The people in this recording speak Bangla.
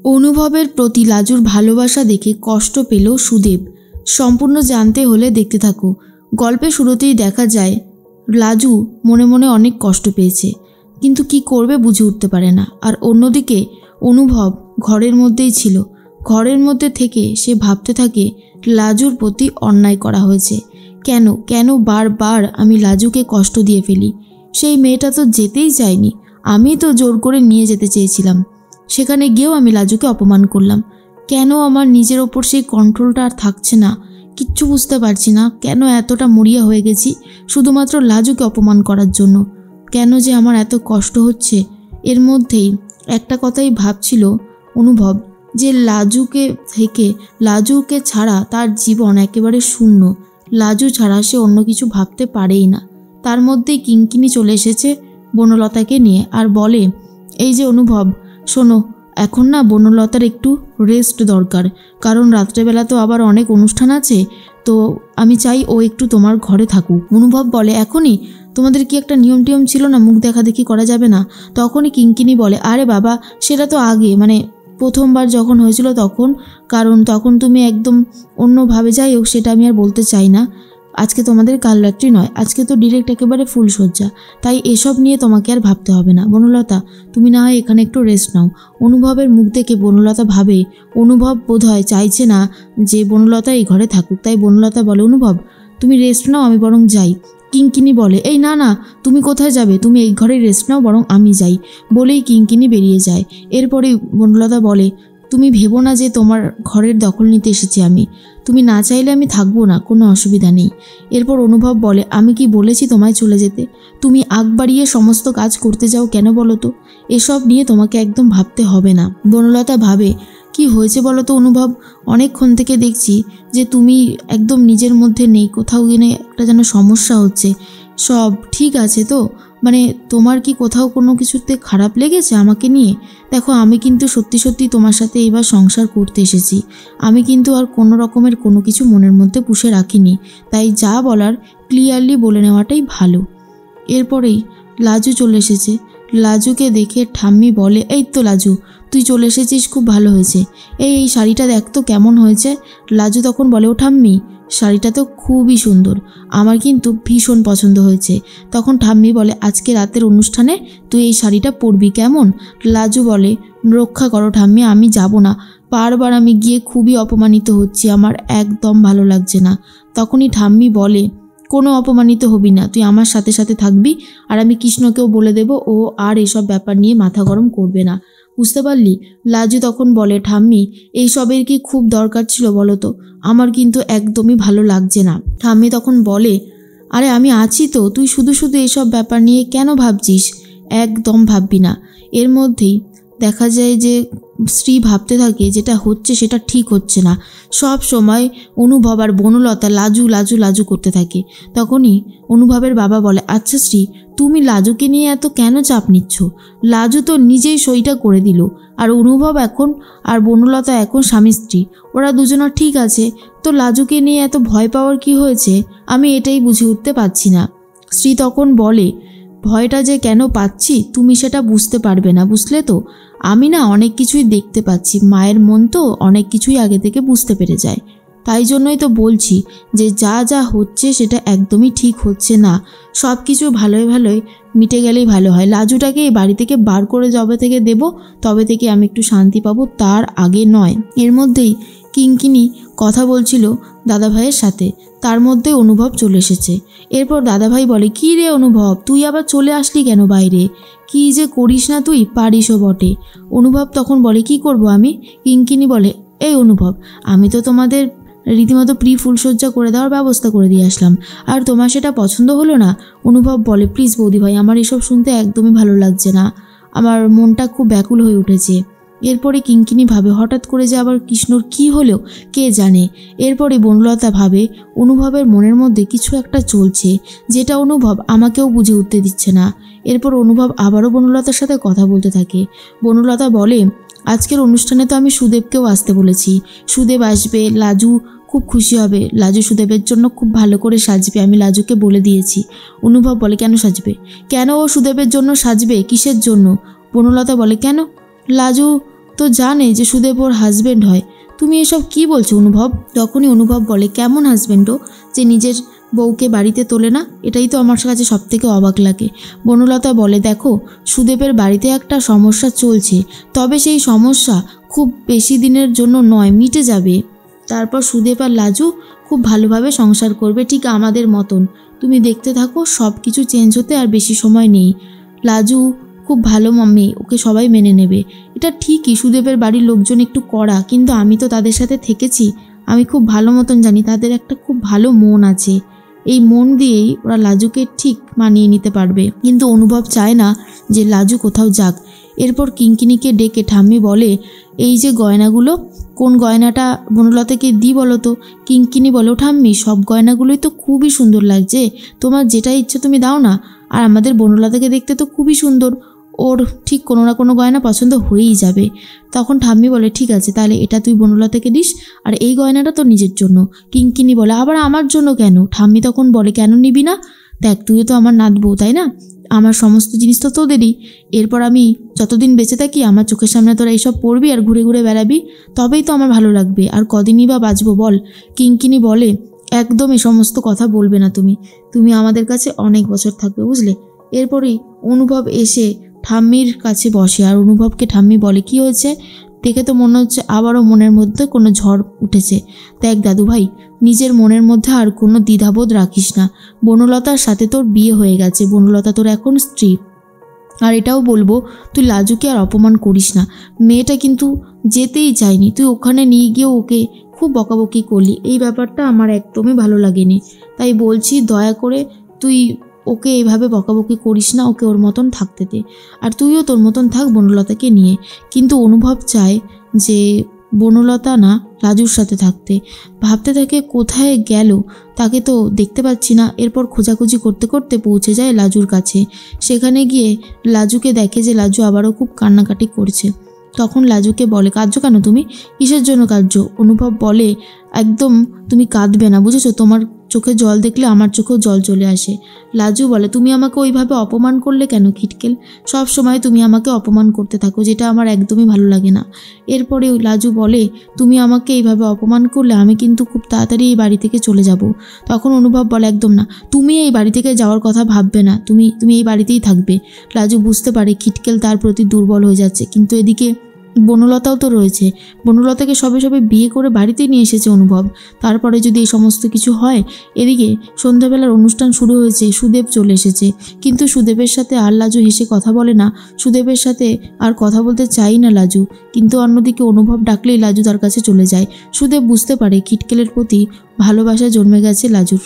অনুভবের প্রতি লাজুর ভালোবাসা দেখে কষ্ট পেল সুদেব। সম্পূর্ণ জানতে হলে দেখতে থাকো। গল্পের শুরুতেই দেখা যায় লাজু মনে মনে অনেক কষ্ট পেয়েছে, কিন্তু কি করবে বুঝে উঠতে পারে না। আর অন্যদিকে অনুভব ঘরের মধ্যেই ছিল। ঘরের মধ্যে থেকে সে ভাবতে থাকে লাজুর প্রতি অন্যায় করা হয়েছে। কেন কেন বারবার আমি লাজুকে কষ্ট দিয়ে ফেলি? সেই মেয়েটা তো যেতেই চায়নি, আমি তো জোর করে নিয়ে যেতে চেয়েছিলাম। সেখানে গিয়েও আমি লাজুকে অপমান করলাম। কেন আমার নিজের ওপর সেই কন্ট্রোলটা আর থাকছে না? কিচ্ছু বুঝতে পারছি না কেন এতটা মরিয়া হয়ে গেছি শুধুমাত্র লাজুকে অপমান করার জন্য। কেন যে আমার এত কষ্ট হচ্ছে। এর মধ্যেই একটা কথাই ভাবছিল অনুভব, যে লাজুকে ছাড়া তার জীবন একেবারে শূন্য। লাজু ছাড়া সে অন্য কিছু ভাবতে পারেই না। তার মধ্যেই কিঙ্কিনি চলে এসেছে বনলতাকে নিয়ে আর বলে, এই যে অনুভব শোনো, এখন না বনলতার একটু রেস্ট দরকার, কারণ রাত্রেবেলা তো আবার অনেক অনুষ্ঠান আছে, তো আমি চাই ও একটু তোমার ঘরে থাকুক। অনুভব বলে, এখনই? তোমাদের কি একটা নিয়ম টিয়ম ছিল না, মুখ দেখাদেখি করা যাবে না? তখনই কিঙ্কিনি বলে, আরে বাবা সেটা তো আগে, মানে প্রথমবার যখন হয়েছিল তখন, কারণ তখন তুমি একদম অন্যভাবে, যাই হোক সেটা আমি আর বলতে চাই না। আজকে তোমাদের কাল রাত্রি নয়, আজকে তো ডিরেক্ট একেবারে ফুলসজ্জা, তাই এসব নিয়ে তোমাকে আর ভাবতে হবে না। বনলতা তুমি না হয় এখানে একটু রেস্ট নাও। অনুভবের মুখ দেখে বনলতা ভাবে অনুভব বোধহয় চাইছে না যে বনলতা এই ঘরে থাকুক, তাই বনলতা বলে, অনুভব তুমি রেস্ট নাও, আমি বরং যাই। কিঙ্কিনি বলে, এই না না, তুমি কোথায় যাবে? তুমি এই ঘরে রেস্ট নাও, বরং আমি যাই। বলেই কিঙ্কিনি বেরিয়ে যায়। এরপরে বনলতা বলে, তুমি ভেবো না যে তোমার ঘরের দখল নিতে এসেছি আমি। তুমি না চাইলে আমি থাকবো না, কোনো অসুবিধা নেই। এরপর অনুভব বলে, আমি কি বলেছি তোমায় চলে যেতে? তুমি আগ বাড়িয়ে সমস্ত কাজ করতে যাও কেন বলো তো? এসব নিয়ে তোমাকে একদম ভাবতে হবে না। বনলতা ভাবে, কি হয়েছে বলো তো অনুভব? অনেকক্ষণ থেকে দেখছি যে তুমি একদম নিজের মধ্যে নেই, কোথাও গিয়ে একটা যেন সমস্যা হচ্ছে। সব ঠিক আছে তো? মানে তোমার কি কোথাও কোনো কিছুতে খারাপ লেগেছে আমাকে নিয়ে? দেখো আমি কিন্তু সত্যি সত্যি তোমার সাথে এবার সংসার করতে এসেছি। আমি কিন্তু আর কোনো রকমের কোনো কিছু মনের মধ্যে পুষে রাখিনি, তাই যা বলার ক্লিয়ারলি বলে নেওয়াটাই ভালো। এরপরেই লাজু চলে এসেছে। লাজুকে দেখে ঠাম্মি বলে, এই তো লাজু তুই চলে এসেছিস, খুব ভালো হয়েছে। এই শাড়িটা দেখ তো কেমন হয়েছে। লাজু তখন বলে, ও ঠাম্মি শাড়িটা তো খুবই সুন্দর, আমার কিন্তু ভীষণ পছন্দ হয়েছে। তখন ঠাম্মি বলে, আজকে রাতের অনুষ্ঠানে তুই এই শাড়িটা পরবি কেমন? লাজু বলে, রক্ষা করো ঠাম্মি, আমি যাব না। বারবার আমি গিয়ে খুবই অপমানিত হচ্ছি, আমার একদম ভালো লাগছে না। তখনই ঠাম্মি বলে, কোনো অপমানিত হবি না, তুই আমার সাথে সাথে থাকবি, আর আমি কৃষ্ণকেও বলে দেব, ও আর এসব ব্যাপার নিয়ে মাথা গরম করবে না, বুঝতে পারলি? লাজু তখন বলে, ঠাম্মি এইসবের কি খুব দরকার ছিল বলো তো? আমার কিন্তু একদমই ভালো লাগছে না। ঠাম্মি তখন বলে, আরে আমি আছি তো, তুই শুধু শুধু এইসব ব্যাপার নিয়ে কেন ভাবছিস? একদম ভাববি না। এর মধ্যেই দেখা যায় যে শ্রী ভাবতে থাকে যেটা হচ্ছে সেটা ঠিক হচ্ছে না। সব সময় অনুভব আর বনলতা লাজু লাজু লাজু করতে থাকে। তখনই অনুভবের বাবা বলে, আচ্ছা শ্রী তুমি লাজুকে নিয়ে এত কেন চাপ নিচ্ছ? লাজু তো নিজেই সইটা করে দিল, আর অনুভব এখন আর বনলতা এখন স্বামী স্ত্রী, ওরা দুজনা ঠিক আছে, তো লাজুকে নিয়ে এত ভয় পাওয়ার কি হয়েছে? আমি এটাই বুঝে উঠতে পারছি না। শ্রী তখন বলে, ভয়টা যে কেন পাচ্ছি তুমি সেটা বুঝতে পারবে না, বুঝলে তো? আমি না অনেক কিছুই দেখতে পাচ্ছি, মায়ের মন তো অনেক কিছুই আগে থেকে বুঝতে পেরে যায়। তাই জন্যই তো বলছি যে যা যা হচ্ছে সেটা একদমই ঠিক হচ্ছে না। সব কিছু ভালোই ভালোই মিটে গেলেই ভালো হয়। লাজুটাকে এই বাড়ি থেকে বার করে যবে থেকে দেব তবে থেকে আমি একটু শান্তি পাবো, তার আগে নয়। এর মধ্যেই কিঙ্কিনি কথা বলছিল দাদাভাইয়ের সাথে, তার মধ্যে অনুভব চলে এসেছে। এরপর দাদাভাই বলে, কী রে অনুভব তুই আবার চলে আসলি কেন বাইরে? কি যে করিস না তুই, পারিসও বটে। অনুভব তখন বলে, কি করব আমি? কিঙ্কিনি বলে, এই অনুভব আমি তো তোমাদের রীতিমতো ফুলসজ্জা করে দেওয়ার ব্যবস্থা করে দিয়ে আসলাম, আর তোমার সেটা পছন্দ হলো না? অনুভব বলে, প্লিজ বৌদি ভাই আমার এসব শুনতে একদমই ভালো লাগছে না, আমার মনটা খুব ব্যাকুল হয়ে উঠেছে। এরপরে কিঙ্কিনি ভাবে হঠাৎ করে যে আবার কৃষ্ণর কি হলো কে জানে। এরপরে বনলতা ভাবে অনুভবের মনের মধ্যে কিছু একটা চলছে যেটা অনুভব আমাকেও বুঝে উঠতে দিচ্ছে না। এরপর অনুভব আবারও বনলতার সাথে কথা বলতে থাকে। বনলতা বলে, আজকের অনুষ্ঠানে তো আমি সুদেবকেও আসতে বলেছি, সুদেব আসবে, লাজু খুব খুশি হবে, লাজু সুদেবের জন্য খুব ভালো করে সাজবে, আমি লাজুকে বলে দিয়েছি। অনুভব বলে, কেন সাজবে? কেন ও সুদেবের জন্য সাজবে? কিসের জন্য? বনলতা বলে, কেন? লাজু তো জানে যে সুদেব ওর হাজব্যান্ড হয়, তুমি এসব কি বলছো অনুভব? তখনই অনুভব বলে, কেমন হাজব্যান্ডও যে নিজের বউকে বাড়িতে তোলে না, এটাই তো আমার কাছে সব থেকে অবাক লাগে। বনলতা বলে, দেখো সুদেবের বাড়িতে একটা সমস্যা চলছে, তবে সেই সমস্যা খুব বেশি দিনের জন্য নয়, মিটে যাবে। তারপর সুদেব আর লাজু খুব ভালোভাবে সংসার করবে, ঠিক আমাদের মতন। তুমি দেখতে থাকো, সব কিছু চেঞ্জ হতে আর বেশি সময় নেই। লাজু খুব ভালো মেয়ে, ওকে সবাই মেনে নেবে। এটা ঠিকই, সুদেবের বাড়ির লোকজন একটু কড়া, কিন্তু আমি তো তাদের সাথে থেকেছি, আমি খুব ভালো মতন জানি তাদের একটা খুব ভালো মন আছে। এই মন দিয়েই ওরা লাজুকে ঠিক মানিয়ে নিতে পারবে। কিন্তু অনুভব চায় না যে লাজু কোথাও যাক। এরপর কিঙ্কিনিকে ডেকে ঠাম্মি বলে, এই যে গয়নাগুলো, কোন গয়নাটা বনলতাকে দিই বলো তো? কিঙ্কিনি বলো, ঠাম্মি সব গয়নাগুলোই তো খুবই সুন্দর লাগছে, তোমার যেটা ইচ্ছে তুমি দাও না। আর আমাদের বনলতাকে দেখতে তো খুবই সুন্দর, ওর ঠিক কোনো না কোনো গয়না পছন্দ হয়েই যাবে। তখন ঠাম্মি বলে, ঠিক আছে, তাহলে এটা তুই বনলতাকে দিস, আর এই গয়নাটা তো নিজের জন্য। কিঙ্কিনি বলে, আবার আমার জন্য কেন? ঠাম্মি তখন বলে, কেন নিবি না? দেখ, তুইও তো আমার নাত বউ, তাই না? আমার সমস্ত জিনিস তো তোদেরই। এরপর আমি যতদিন বেঁচে থাকি আমার চোখের সামনে তোরা এইসব পড়বি আর ঘুরে ঘুরে বেড়াবি, তবেই তো আমার ভালো লাগবে। আর কদিনই বা বাঁচবো বল? কিঙ্কিনি বলে, একদম এ সমস্ত কথা বলবে না তুমি, তুমি আমাদের কাছে অনেক বছর থাকবে, বুঝলে? এরপরেই অনুভব এসে ঠাম্মির কাছে বসে, আর অনুভবকে ঠাম্মি বলে, কি হয়েছে? দেখে তো মনে হচ্ছে আবারও মনের মধ্যে কোনো ঝড় উঠেছে। দেখ দাদু ভাই, নিজের মনের মধ্যে আর কোনো দ্বিধাবোধ রাখিস না। বনলতার সাথে তোর বিয়ে হয়ে গেছে, বনলতা তোর এখন স্ত্রী। আর এটাও বলবো, তুই লাজুকে আর অপমান করিস না। মেয়েটা কিন্তু যেতেই চায়নি, তুই ওখানে নিয়ে গিয়ে ওকে খুব বকাবকি করলি, এই ব্যাপারটা আমার একদমই ভালো লাগেনি। তাই বলছি, দয়া করে তুই ওকে এইভাবে বকাবকি করিস না, ওকে ওর মতন থাকতে দে, আর তুইও তোর মতন থাক বনলতাকে নিয়ে। কিন্তু অনুভব চায় যে বনলতা না লাজুর সাথে থাকতে। ভাবতে থাকে কোথায় গেল, তাকে তো দেখতে পাচ্ছি না। এরপর খোঁজাখুঁজি করতে করতে পৌঁছে যায় লাজুর কাছে। সেখানে গিয়ে লাজুকে দেখে যে লাজু আবারও খুব কান্নাকাটি করছে। তখন লাজুকে বলে, কাঁদছো কেন তুমি? কিসের জন্য কাঁদছো? অনুভব বলে, একদম তুমি কাঁদবে না, বুঝেছো? তোমার চোখে জল দেখলে আমার চোখেও জল চলে আসে। লাজু বলে, তুমি আমাকে ওইভাবে অপমান করলে কেন খিটকেল? সব সময় তুমি আমাকে অপমান করতে থাকো, যেটা আমার একদমই ভালো লাগে না। এরপরে লাজু বলে, তুমি আমাকে এইভাবে অপমান করলে আমি কিন্তু খুব তাড়াতাড়ি এই বাড়ি থেকে চলে যাব। তখন অনুভব বলে, একদম না, তুমি এই বাড়ি থেকে যাওয়ার কথা ভাববে না, তুমি এই বাড়িতেই থাকবে। লাজু বুঝতে পারে খিটকেল তার প্রতি দুর্বল হয়ে যাচ্ছে, কিন্তু এদিকে বনলতাও তো রয়েছে। বনলতাকে সবে সবে বিয়ে করে বাড়িতে নিয়ে এসেছে অনুভব, তারপরে যদি এই সমস্ত কিছু হয়। এদিকে সন্ধ্যাবেলার অনুষ্ঠান শুরু হয়েছে, সুদেব চলে এসেছে, কিন্তু সুদেবের সাথে আর লাজু হেসে কথা বলে না। সুদেবের সাথে আর কথা বলতে চাই না লাজু, কিন্তু অন্যদিকে অনুভব ডাকলেই লাজু তার কাছে চলে যায়। সুদেব বুঝতে পারে খিটকেলের প্রতি ভালোবাসা জন্মে গেছে লাজুর।